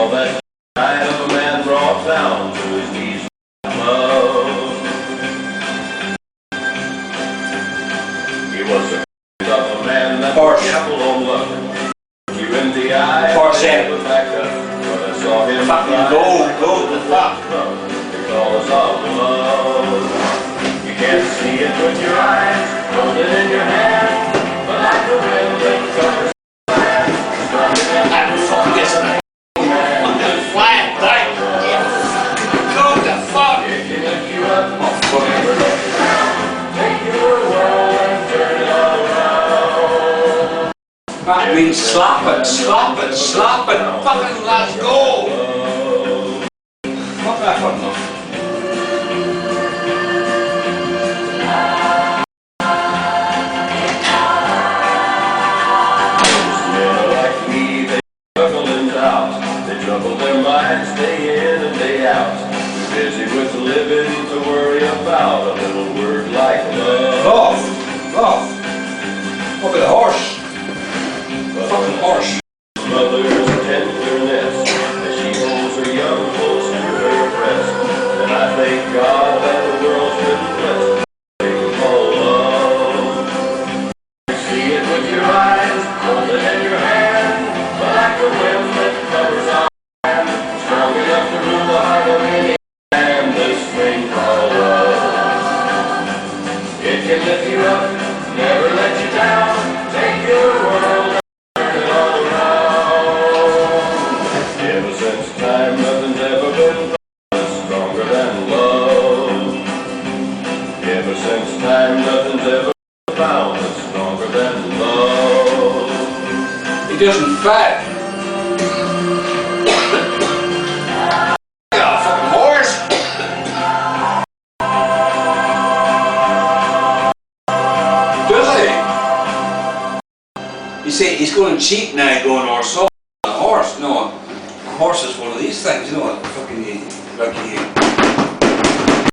all that kind of a man brought down to his knees low. He was the of a man that apple on luck. You in the eye, never back up. When I saw him fucking go the fuck. They call us all love. You can't see it with your eyes, hold it in your hand, but like the wind that covers the land, I'm fucking this man. On the flat thing. Go the fuck. it can lift you up. Oh, fuck. Take your world and turn it all around. That means slap it, slap it, slap it. Fucking let's go. Fuck that fucking. They trouble their minds day in and day out. Too busy with living to worry about a little word like love. Love, love. Look at the horse. Fucking horse. Mother's tenderness as she holds her young close to her breast. And I thank God that the world's been blessed with all love. See it with your eyes, hold it in your hand, but like the wind that covers our land, strong enough to rule the heart of any man. This thing called love. It can lift you up, never let you down, take your world and turn it all around. Ever since time, nothing's ever been stronger than love. Ever since time, nothing's ever been found that's stronger than love. He doesn't fat. Yeah, fucking horse. Does he? You see, he's going cheap now, going horse. A horse, no. A horse is one of these things, you know. Fucking like